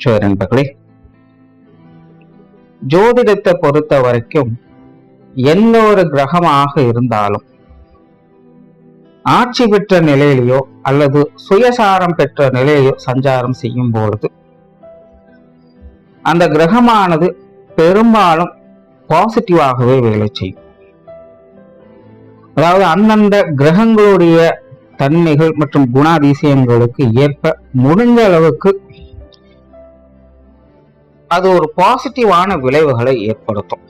சரி நண்பர்களே, ஜோதிடத்தை பொறுத்த வரைக்கும் எந்த ஒரு கிரகமாக இருந்தாலும் ஆட்சி பெற்ற நிலையிலையோ அல்லது சுயசாரம் பெற்ற நிலையிலையோ சஞ்சாரம் செய்யும் பொழுது அந்த கிரகமானது பெரும்பாலும் பாசிட்டிவாகவே வேலை செய்யும். அதாவது அந்தந்த கிரகங்களுடைய தன்மைகள் மற்றும் குணாதிசயங்களுக்கு ஏற்ப முடிஞ்ச அளவுக்கு அது ஒரு பாசிட்டிவான விளைவுகளை ஏற்படுத்தும்.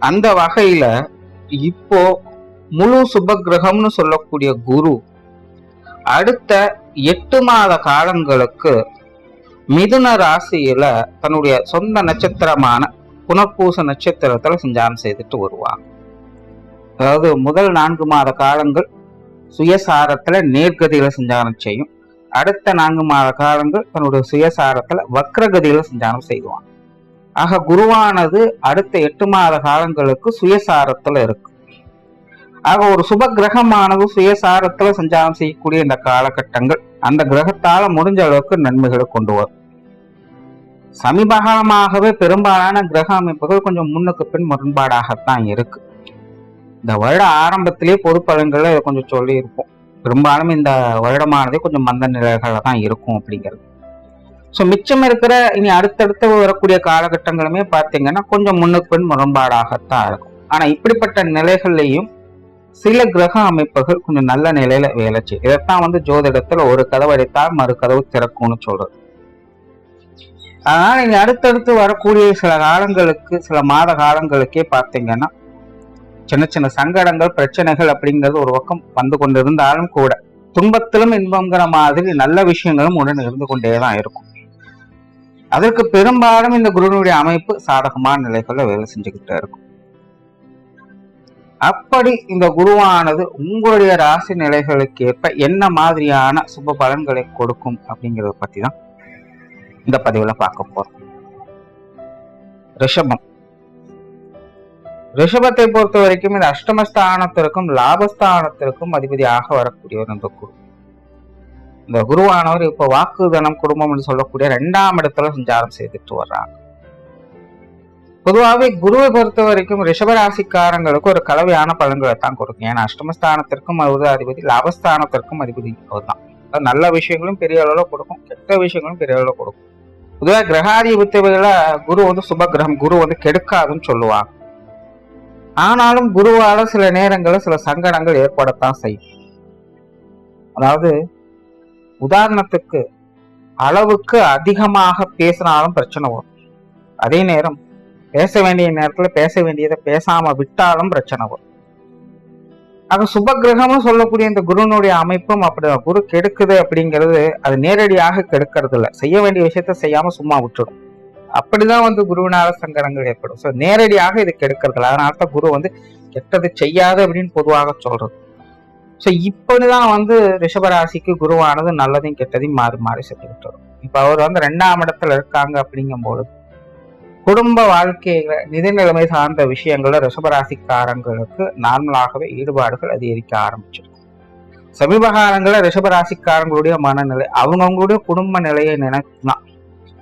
அந்த வகையில இப்போ முழு சுப கிரகம்னு சொல்லக்கூடிய குரு அடுத்த 8 மாத காலங்களுக்கு மிதுன ராசியில தன்னுடைய சொந்த நட்சத்திரமான புனர்பூச நட்சத்திரத்துல சஞ்சாரம் செய்துட்டு வருவாங்க. அதாவது முதல் 4 மாத காலங்கள் சுயசாரத்துல நேர்கதியில சஞ்சாரம் செய்யும். அடுத்த 4 மாத காலங்கள் தன்னுடைய சுயசாரத்துல வக்ரகதியில சஞ்சாரம் செய்வாங்க. ஆக குருவானது அடுத்த 8 மாத காலங்களுக்கு சுயசாரத்துல இருக்கு. ஆக ஒரு சுப கிரகமானது சுயசாரத்துல சஞ்சாரம் செய்யக்கூடிய இந்த காலகட்டங்கள் அந்த கிரகத்தால முடிஞ்ச அளவுக்கு நன்மைகளை கொண்டு வரும். சமீபகாலமாகவே பெரும்பாலான கிரக அமைப்புகள் கொஞ்சம் முன்னுக்கு பின் முரண்பாடாகத்தான் இருக்கு. இந்த வருட ஆரம்பத்திலேயே பொது பலன்களை கொஞ்சம் சொல்லி இருப்போம். பெரும்பாலும் இந்த வருடமானதே கொஞ்சம் மந்த நிலைகள்ல தான் இருக்கும் அப்படிங்கிறது. ஸோ மிச்சம் இருக்கிற இனி அடுத்தடுத்து வரக்கூடிய காலகட்டங்களுமே பார்த்தீங்கன்னா கொஞ்சம் முன்னுக்கு பின் முரண்பாடாகத்தான் இருக்கும். ஆனா இப்படிப்பட்ட நிலைகள்லையும் சில கிரக அமைப்புகள் கொஞ்சம் நல்ல நிலையில வேலை செய்யும். இதைத்தான் ஜோதிடத்துல ஒரு கதவு அடைத்தால் மறு கதவு திறக்கும்னு சொல்றது. அதனால இனி அடுத்தடுத்து வரக்கூடிய சில காலங்களுக்கு, சில மாத காலங்களுக்கே பார்த்தீங்கன்னா சின்ன சின்ன சங்கடங்கள், பிரச்சனைகள் அப்படிங்கிறது ஒரு பக்கம் வந்து கொண்டிருந்தாலும் கூட துன்பத்திலும் இன்பங்கிற மாதிரி நல்ல விஷயங்களும் உடன் இருந்து கொண்டேதான் இருக்கும். அதற்கு பெரும்பாலும் இந்த குருனுடைய அமைப்பு சாதகமான நிலைகள்ல வேலை செஞ்சுக்கிட்டே இருக்கும். அப்படி இந்த குருவானது உங்களுடைய ராசி நிலைகளுக்கு ஏற்ப என்ன மாதிரியான சுப பலன்களை கொடுக்கும் அப்படிங்கிறத பத்தி தான் இந்த பதிவுல பார்க்க போறோம். ரிஷபம். ரிஷபத்தை பொறுத்த வரைக்கும் இந்த அஷ்டமஸ்தானத்திற்கும் லாபஸ்தானத்திற்கும் அதிபதியாக வரக்கூடியவர் இந்த குரு. இந்த குருவானவர் இப்ப வாக்குதனம் குடும்பம் என்று சொல்லக்கூடிய 2ஆம் இடத்துல சஞ்சாரம் செய்துட்டு வர்றாங்க. பொதுவாகவே குருவை பொறுத்த வரைக்கும் ரிஷபராசிக்காரங்களுக்கு ஒரு கலவையான பலன்களை தான் கொடுக்கும். ஏன்னா அஷ்டமஸ்தானத்திற்கும் அவர் அதிபதி, லாபஸ்தானத்திற்கும் அதிபதி அவர் தான். நல்ல விஷயங்களும் பெரிய அளவுல கொடுக்கும், கெட்ட விஷயங்களும் பெரிய அளவுல கொடுக்கும். பொதுவாக கிரகாதிபத்தியங்கள குரு சுப கிரகம், குரு கெடுக்காதுன்னு சொல்லுவாங்க. ஆனாலும் குருவால சில நேரங்களில் சில சங்கடங்கள் ஏற்படத்தான் செய்யும். அதாவது உதாரணத்துக்கு அளவுக்கு அதிகமாக பேசினாலும் பிரச்சனை வரும். அதே நேரம் பேச வேண்டிய நேரத்துல பேச வேண்டியதை பேசாம விட்டாலும் பிரச்சனை வரும். ஆக சுப கிரகம்னு சொல்லக்கூடிய இந்த குருனுடைய அமைப்பும் அப்படிதான். குரு கெடுக்குது அப்படிங்கிறது அது நேரடியாக கெடுக்கிறது இல்லை, செய்ய வேண்டிய விஷயத்த செய்யாம சும்மா விட்டுடும். அப்படிதான் குருவினால சங்கடங்கள் ஏற்படும். ஸோ நேரடியாக இது கெடுக்கிறது. அதனால்தான் குரு கெட்டது செய்யாது அப்படின்னு பொதுவாக சொல்றது. ஸோ இப்படிதான் ரிஷபராசிக்கு குருவானது நல்லதையும் கெட்டதையும் மாறி மாறி செஞ்சுக்கிட்டு வரும். இப்ப அவர் 2ஆம் இடத்துல இருக்காங்க அப்படிங்கும்போது குடும்ப வாழ்க்கையில நிதி நிலைமை சார்ந்த விஷயங்கள்ல ரிஷபராசிக்காரங்களுக்கு நார்மலாகவே ஈடுபாடுகள் அதிகரிக்க ஆரம்பிச்சிடும். சமீப காலங்களில் ரிஷபராசிக்காரங்களுடைய மனநிலை அவங்கவுங்களுடைய குடும்ப நிலையை நினைத்துதான்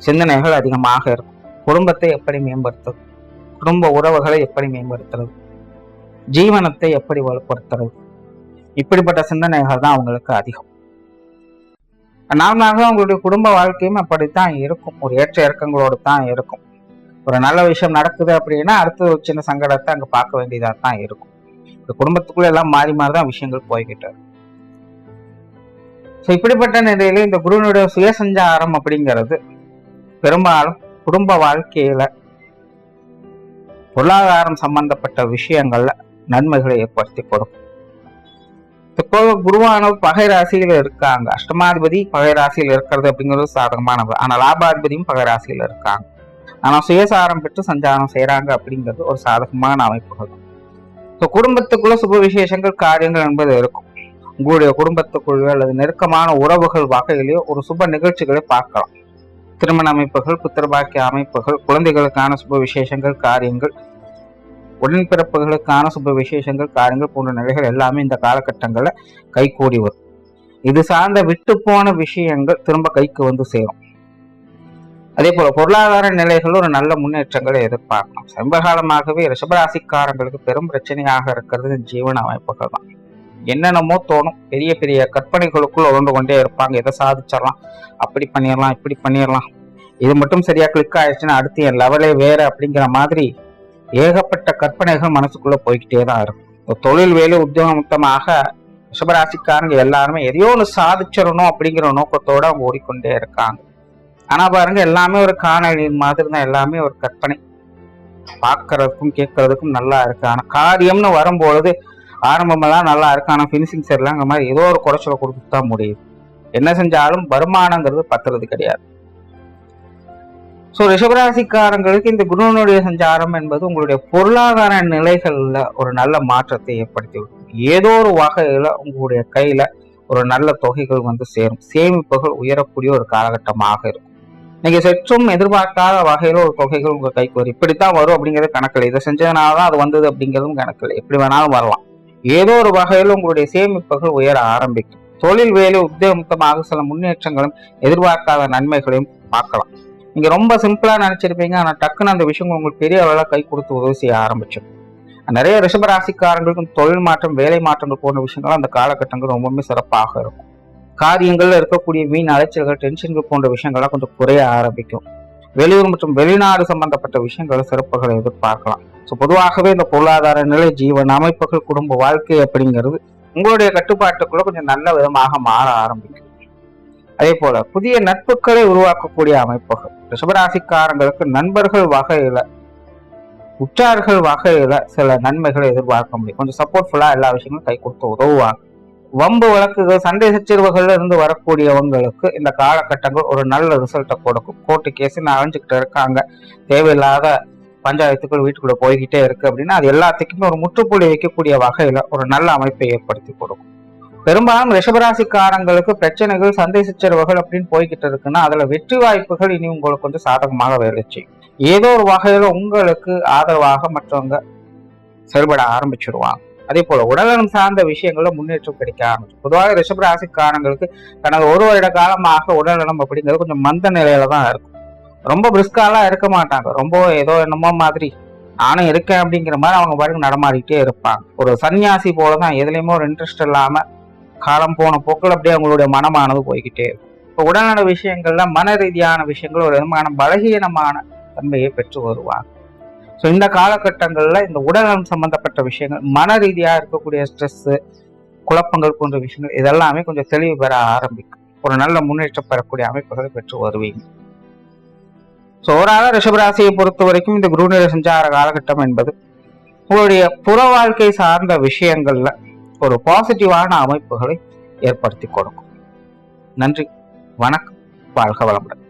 சிந்தனைகள் அதிகமாக இருக்கும். குடும்பத்தை எப்படி மேம்படுத்துறது, குடும்ப உறவுகளை எப்படி மேம்படுத்துறது, ஜீவனத்தை எப்படி வலுப்படுத்துறது, இப்படிப்பட்ட சிந்தனைகள் தான் அவங்களுக்கு அதிகம். நார்மலாக அவங்களுடைய குடும்ப வாழ்க்கையும் அப்படித்தான் இருக்கும். ஒரு ஏற்ற இறக்கங்களோடு தான் இருக்கும். ஒரு நல்ல விஷயம் நடக்குது அப்படின்னா அடுத்து ஒரு சின்ன சங்கடத்தை அங்க பார்க்க வேண்டியதா தான் இருக்கும். இந்த குடும்பத்துக்குள்ள எல்லாம் மாறி மாறிதான் விஷயங்கள் போய்கிட்டு. ஸோ இப்படிப்பட்ட நிலையில இந்த குருனுடைய சுயசஞ்சாரம் அப்படிங்கிறது பெரும்பாலும் குடும்ப வாழ்க்கையில பொருளாதாரம் சம்பந்தப்பட்ட விஷயங்கள்ல நன்மைகளை ஏற்படுத்தி கொடுக்கும். இப்போ குருவானவர் பகை ராசியில இருக்காங்க. அஷ்டமாதிபதி பகை ராசியில இருக்கிறது அப்படிங்கிறது சாதகமானது. ஆனா லாபாதிபதியும் பகை ராசியில இருக்காங்க. ஆனா சுயசாரம் பெற்று சஞ்சாரம் செய்யறாங்க அப்படிங்கிறது ஒரு சாதகமான அமைப்புகள். ஸோ குடும்பத்துக்குள்ள சுப விசேஷங்கள், காரியங்கள் என்பது இருக்கும். உங்களுடைய குடும்பத்துக்குள்ளே அல்லது நெருக்கமான உறவுகள் வகையிலேயோ ஒரு சுப நிகழ்ச்சிகளை பார்க்கலாம். திருமண அமைப்புகள், புத்திரபாக்கிய அமைப்புகள், குழந்தைகளுக்கான சுப விசேஷங்கள், காரியங்கள், உடன்பிறப்புகளுக்கான சுப விசேஷங்கள், காரியங்கள் போன்ற நிலைகள் எல்லாமே இந்த காலகட்டங்கள்ல கைகூடி வரும். இது சார்ந்த விட்டு போன விஷயங்கள் திரும்ப கைக்கு சேரும். அதே போல பொருளாதார நிலைகள் ஒரு நல்ல முன்னேற்றங்களை எதிர்பார்க்கலாம். சமீபகாலமாகவே ரிஷபராசிக்காரங்களுக்கு பெரும் பிரச்சனையாக இருக்கிறது ஜீவன அமைப்புகள் தான். என்னென்னமோ தோணும், பெரிய பெரிய கற்பனைகளுக்குள் உழந்து கொண்டே இருப்பாங்க. எதை சாதிச்சிடலாம், அப்படி பண்ணிடலாம், இப்படி பண்ணிடலாம், இது மட்டும் சரியா கிளிக் ஆயிடுச்சுன்னா அடுத்து என் லெவலே வேற அப்படிங்கிற மாதிரி ஏகப்பட்ட கற்பனைகள் மனசுக்குள்ள போய்கிட்டே தான் இருக்கும். தொழில் வேலை உத்தியோகமாக ரிஷபராசிக்காரங்க எல்லாருமே எதையோ ஒன்று சாதிச்சிடணும் அப்படிங்கிற நோக்கத்தோட அவங்க ஓடிக்கொண்டே இருக்காங்க. ஆனா பாருங்க, எல்லாமே ஒரு காணொலி மாதிரி தான், எல்லாமே ஒரு கற்பனை. பார்க்கறதுக்கும் கேட்கறதுக்கும் நல்லா இருக்கு, ஆனா காரியம்னு வரும்பொழுது ஆரம்பமெல்லாம் நல்லா இருக்கு, ஆனா பினிஷிங் சரியில்லாங்கிற மாதிரி ஏதோ ஒரு குறைச்சலை கொடுத்துட்டு தான் முடியுது. என்ன செஞ்சாலும் வருமானங்கிறது பத்துறது கிடையாது. ஸோ ரிஷபராசிக்காரங்களுக்கு இந்த குருவனுடைய சஞ்சாரம் என்பது உங்களுடைய பொருளாதார நிலைகள்ல ஒரு நல்ல மாற்றத்தை ஏற்படுத்தி விடும். ஏதோ ஒரு வகையில உங்களுடைய கையில ஒரு நல்ல தொகைகள் வந்து சேரும், சேமிப்புகள் உயரக்கூடிய ஒரு காலகட்டமாக இருக்கும். நீங்க சற்றும் எதிர்பார்க்காத வகையில ஒரு தொகைகள் உங்க கைக்கு வரும். இப்படித்தான் வரும் அப்படிங்கிறது கணக்கில், இதை செஞ்சதுனாலதான் அது வந்தது அப்படிங்கிறதும் கணக்கில், எப்படி வேணாலும் வரலாம். ஏதோ ஒரு வகையில உங்களுடைய சேமிப்புகள் உயர ஆரம்பிக்கும். தொழில் வேலை உத்தியோகமாக சில முன்னேற்றங்களும் எதிர்பார்க்காத நன்மைகளையும் பார்க்கலாம். நீங்க ரொம்ப சிம்பிளா நினைச்சிருப்பீங்க, ஆனா டக்குன்னு அந்த விஷயம் உங்களுக்கு பெரிய அளவுல கை கொடுத்து உதவி செய்ய ஆரம்பிச்சிடும். நிறைய ரிஷபராசிக்காரங்களுக்கும் தொழில் மாற்றம், வேலை மாற்றங்கள் போன்ற விஷயங்கள் அந்த காலகட்டங்கள் ரொம்பவுமே சிறப்பாக இருக்கும். காரியங்கள்ல இருக்கக்கூடிய வீண் அலைச்சல்கள், டென்ஷன்கள் போன்ற விஷயங்கள்லாம் கொஞ்சம் குறைய ஆரம்பிக்கும். வெளியூர் மற்றும் வெளிநாடு சம்பந்தப்பட்ட விஷயங்கள சிறப்புகளை எதிர்பார்க்கலாம். ஸோ பொதுவாகவே இந்த பொருளாதார நிலை, ஜீவன் அமைப்புகள், குடும்ப வாழ்க்கை அப்படிங்கிறது உங்களுடைய கட்டுப்பாட்டுக்குள்ள கொஞ்சம் நல்ல விதமாக மாற ஆரம்பிக்கும். அதே போல புதிய நட்புகளை உருவாக்கக்கூடிய அமைப்புகள் ரிஷபராசிக்காரங்களுக்கு நண்பர்கள் வகையில, உற்றார்கள் வகையில சில நன்மைகளை எதிர்பார்க்க முடியும். கொஞ்சம் சப்போர்ட்ஃபுல்லா எல்லா விஷயங்களும் கை கொடுத்து உதவுவாங்க. வம்பு வழக்குகள், சண்டை சச்சரவுகள்ல இருந்து வரக்கூடியவங்களுக்கு இந்த காலகட்டங்கள் ஒரு நல்ல ரிசல்ட்டை கொடுக்கும். கோர்ட்டு கேஸ் அலைஞ்சுக்கிட்டு இருக்காங்க, தேவையில்லாத பஞ்சாயத்துக்குள் வீட்டுக்குள்ள போய்கிட்டே இருக்கு அப்படின்னா அது எல்லாத்துக்குமே ஒரு முற்றுப்புள்ளி வைக்கக்கூடிய வகையில ஒரு நல்ல அமைப்பை ஏற்படுத்தி கொடுக்கும். பெரும்பாலும் ரிஷபராசிக்காரங்களுக்கு பிரச்சனைகள், சந்தை சச்சரவுகள் அப்படின்னு போய்கிட்டு இருக்குன்னா அதுல வெற்றி வாய்ப்புகள் இனி உங்களுக்கு வந்து சாதகமாக வேலை செய்யும். ஏதோ ஒரு வகையில உங்களுக்கு ஆதரவாக மற்றவங்க செயல்பட ஆரம்பிச்சிடுவாங்க. அதே போல உடல்நலம் சார்ந்த விஷயங்கள்ல முன்னேற்றம் கிடைக்க ஆரம்பிச்சு. பொதுவாக ரிஷபராசிக்காரங்களுக்கு கடந்த ஒரு வருட காலமாக உடல்நலம் அப்படிங்கிறது கொஞ்சம் மந்த நிலையில தான் இருக்கும். ரொம்ப பிரிஸ்காலாம் இருக்க மாட்டாங்க, ரொம்ப ஏதோ என்னமோ மாதிரி நானும் இருக்கேன் அப்படிங்கிற மாதிரி அவங்க பாருங்க நடமாடிட்டே இருப்பாங்க. ஒரு சன்னியாசி போலதான், எதுலையுமே ஒரு இன்ட்ரெஸ்ட் இல்லாம காலம் போன போக்கில் அப்படியே அவங்களுடைய மனமானது போய்கிட்டே இருக்கும். இப்போ உடல்நல விஷயங்கள்ல மன ரீதியான விஷயங்கள் ஒரு விதமான பலகீனமான தன்மையை பெற்று வருவாங்க. ஸோ இந்த காலகட்டங்கள்ல இந்த உடல்நலம் சம்பந்தப்பட்ட விஷயங்கள், மன ரீதியா இருக்கக்கூடிய ஸ்ட்ரெஸ், குழப்பங்கள் போன்ற விஷயங்கள் இதெல்லாமே கொஞ்சம் தெளிவு பெற ஆரம்பிக்கும். ஒரு நல்ல முன்னேற்றம் பெறக்கூடிய அமைப்புகளை பெற்று வருவீங்க. ஸோ ஓவரால ரிஷபராசியை பொறுத்த வரைக்கும் இந்த குருநிலை சஞ்சார காலகட்டம் என்பது உங்களுடைய புற வாழ்க்கை சார்ந்த விஷயங்கள்ல ஒரு பாசிட்டிவான அமைப்புகளை ஏற்படுத்தி கொடுக்கும். நன்றி, வணக்கம், வாழ்க வளமுடன்.